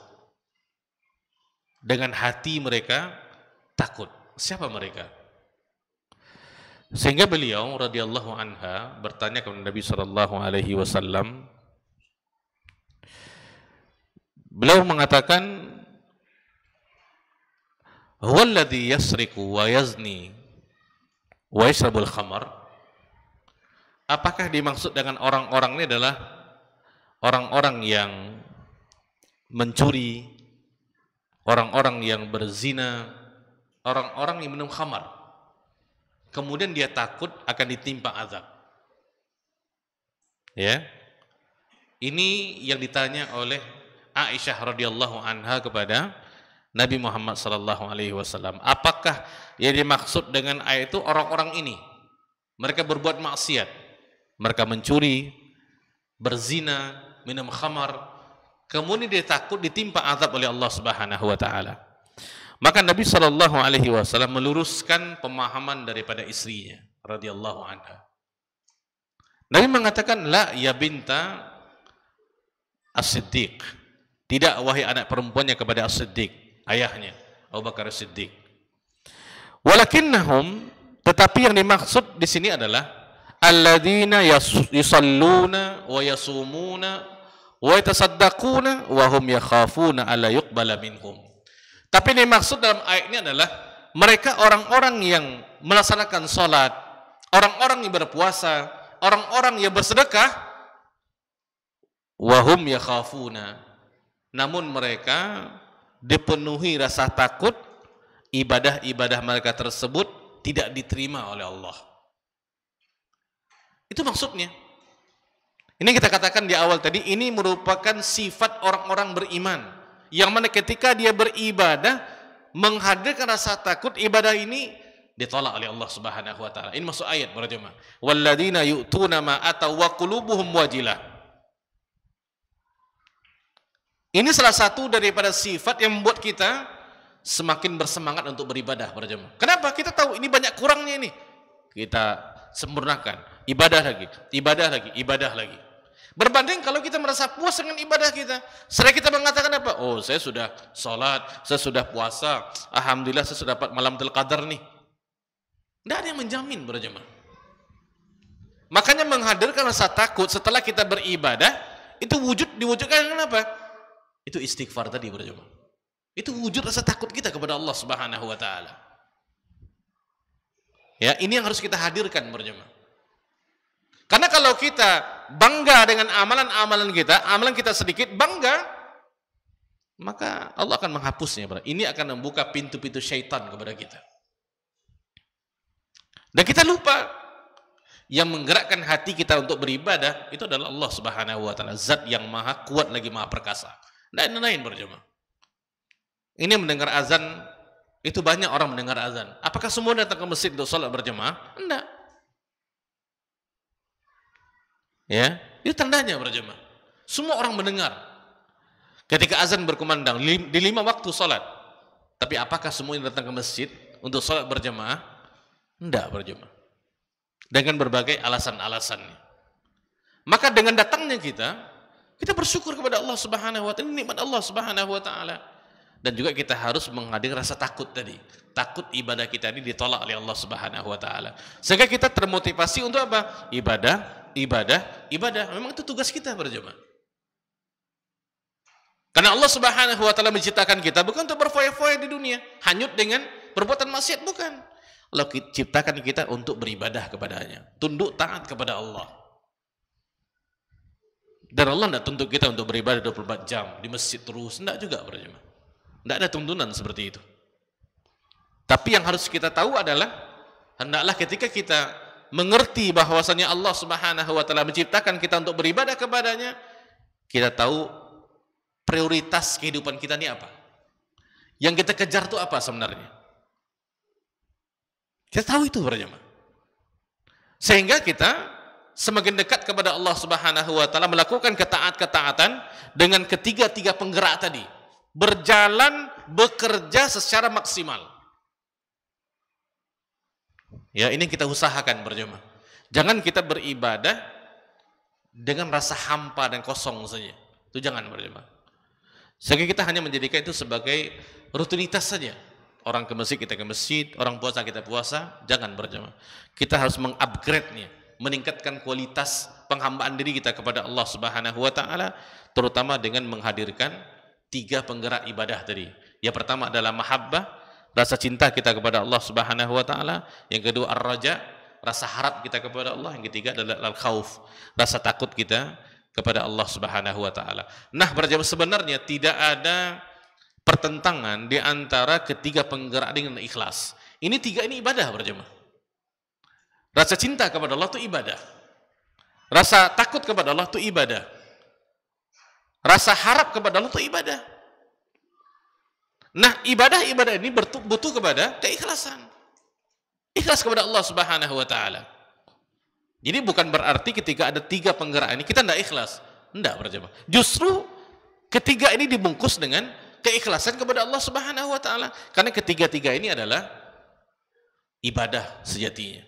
Dengan hati mereka takut. Siapa mereka? Sehingga beliau radhiyallahu anha bertanya kepada Nabi sallallahu alaihi wasallam. Beliau mengatakan, huwallazi yasriqu wa yazni wa yashrabul khamar. Apakah dimaksud dengan orang-orang ini adalah orang-orang yang mencuri, orang-orang yang berzina, orang-orang yang minum khamar, kemudian dia takut akan ditimpa azab? Ya, ini yang ditanya oleh Aisyah radhiyallahu anha kepada Nabi Muhammad sallallahu alaihi wasallam. Apakah yang dimaksud dengan ayat itu orang-orang ini? Mereka berbuat maksiat, mereka mencuri, berzina, minum khamar, kemudian dia takut ditimpa azab oleh Allah Subhanahu wa taala. Maka Nabi sallallahu alaihi wasallam meluruskan pemahaman daripada istrinya radhiyallahu anha. Nabi mengatakan, la ya binta As-Siddiq. Tidak wahai anak perempuannya kepada As-Siddiq, ayahnya Abu Bakar As-Siddiq. Walakinnahum, tetapi yang dimaksud di sini adalah alladzina yusalluna wa yasumuna wa yatasaddaquna wa hum yakhafuna alla yuqbala minhum. Tapi yang dimaksud dalam ayat ini adalah mereka orang-orang yang melaksanakan salat, orang-orang yang berpuasa, orang-orang yang bersedekah, wahum yakhafuna, namun mereka dipenuhi rasa takut ibadah-ibadah mereka tersebut tidak diterima oleh Allah. Itu maksudnya. Ini kita katakan di awal tadi, ini merupakan sifat orang-orang beriman, yang mana ketika dia beribadah menghadirkan rasa takut, ibadah ini ditolak oleh Allah Subhanahu wa taala. Ini masuk ayat para jemaah. Walladzina yu'tuna ma ataw wa qulubuhum wajilah. Ini salah satu daripada sifat yang membuat kita semakin bersemangat untuk beribadah para jemaah. Kenapa? Kita tahu ini banyak kurangnya ini. Kita sempurnakan, ibadah lagi, ibadah lagi, ibadah lagi. Berbanding kalau kita merasa puas dengan ibadah kita, setelah kita mengatakan apa? Oh, saya sudah sholat, saya sudah puasa, alhamdulillah saya sudah dapat malam Qadar nih. Tidak ada yang menjamin para jemaah. Makanya menghadirkan rasa takut setelah kita beribadah, itu diwujudkan dengan apa? Itu istighfar tadi para jemaah. Itu wujud rasa takut kita kepada Allah Subhanahu wa taala. Ya, ini yang harus kita hadirkan para jemaah. Karena kalau kita bangga dengan amalan-amalan kita, amalan kita sedikit, bangga, maka Allah akan menghapusnya. Ini akan membuka pintu-pintu syaitan kepada kita. Dan kita lupa, yang menggerakkan hati kita untuk beribadah, itu adalah Allah Subhanahu wa ta'ala. Zat yang maha kuat lagi maha perkasa. Dan lain-lain berjemaah. Ini mendengar azan, itu banyak orang mendengar azan. Apakah semua datang ke masjid untuk sholat berjemaah? Enggak. Ya, itu tandanya berjemaah. Semua orang mendengar ketika azan berkumandang di 5 waktu salat. Tapi apakah semua yang datang ke masjid untuk salat berjemaah? Enggak berjemaah. Dengan berbagai alasan-alasannya. Maka dengan datangnya kita bersyukur kepada Allah Subhanahu wa taala, nikmat Allah Subhanahu wa taala. Dan juga kita harus menghadirkan rasa takut tadi. Takut ibadah kita ini ditolak oleh Allah Subhanahu wa taala. Sehingga kita termotivasi untuk apa? Ibadah. Memang itu tugas kita berjemaah. Karena Allah Subhanahu wa taala menciptakan kita bukan untuk berfoya-foya di dunia, hanyut dengan perbuatan maksiat, bukan. Allah ciptakan kita untuk beribadah kepadanya, tunduk taat kepada Allah. Dan Allah tidak tuntut kita untuk beribadah 24 jam di masjid terus, tidak juga berjemaah. Tidak ada tuntunan seperti itu. Tapi yang harus kita tahu adalah, hendaklah ketika kita mengerti bahwasanya Allah Subhanahu wa taala menciptakan kita untuk beribadah kepadanya, kita tahu prioritas kehidupan kita ini apa. Yang kita kejar itu apa sebenarnya? Kita tahu itu berjemaah. Sehingga kita semakin dekat kepada Allah Subhanahu wa taala, melakukan ketaatan dengan ketiga-tiga penggerak tadi. Berjalan, bekerja secara maksimal. Ya, ini kita usahakan berjemaah. Jangan kita beribadah dengan rasa hampa dan kosong saja. Itu jangan berjemaah. Sehingga kita hanya menjadikan itu sebagai rutinitas saja. Orang ke masjid, kita ke masjid. Orang puasa, kita puasa. Jangan berjemaah. Kita harus mengupgrade-nya, meningkatkan kualitas penghambaan diri kita kepada Allah Subhanahu wa taala, terutama dengan menghadirkan 3 penggerak ibadah tadi. Yang pertama adalah mahabbah, rasa cinta kita kepada Allah Subhanahu wa taala. Yang kedua ar-raja, rasa harap kita kepada Allah. Yang ketiga adalah al-khauf, rasa takut kita kepada Allah Subhanahu wa taala. Nah, berjemaah, sebenarnya tidak ada pertentangan di antara ketiga penggerak dengan ikhlas. Ini 3 ini ibadah berjemaah. Rasa cinta kepada Allah itu ibadah. Rasa takut kepada Allah itu ibadah. Rasa harap kepada Allah itu ibadah. Nah, ibadah-ibadah ini butuh kepada keikhlasan. Ikhlas kepada Allah Subhanahu wa taala. Jadi bukan berarti ketika ada 3 penggerak ini kita tidak ikhlas. Tidak berjemaah. Justru ketiga ini dibungkus dengan keikhlasan kepada Allah Subhanahu wa taala. Karena ketiga-tiga ini adalah ibadah sejatinya.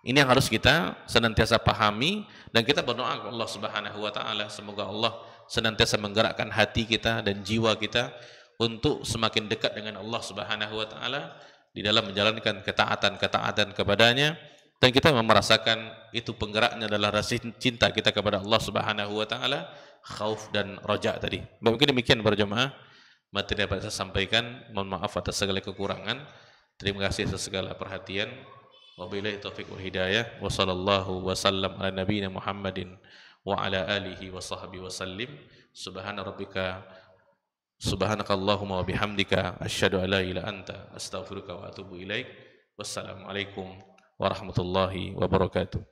Ini yang harus kita senantiasa pahami, dan kita berdoa kepada Allah Subhanahu wa taala, semoga Allah senantiasa menggerakkan hati kita dan jiwa kita untuk semakin dekat dengan Allah Subhanahu wa taala di dalam menjalankan ketaatan kepadanya, dan kita merasakan itu penggeraknya adalah rasa cinta kita kepada Allah Subhanahu wa taala, khauf dan raja tadi. Mungkin demikian para jemaah materi yang dapat saya sampaikan. Mohon maaf atas segala kekurangan. Terima kasih atas segala perhatian. Wabillahi taufiq wal hidayah. Wa sallallahu wa sallam ala nabiyyina Muhammadin wa ala alihi wa sahbihi wa sallim. Subhanakallahumma wa bihamdika asyhadu an la ilaha illa anta astaghfiruka wa atubu ilaik. Wassalamualaikum warahmatullahi wabarakatuh.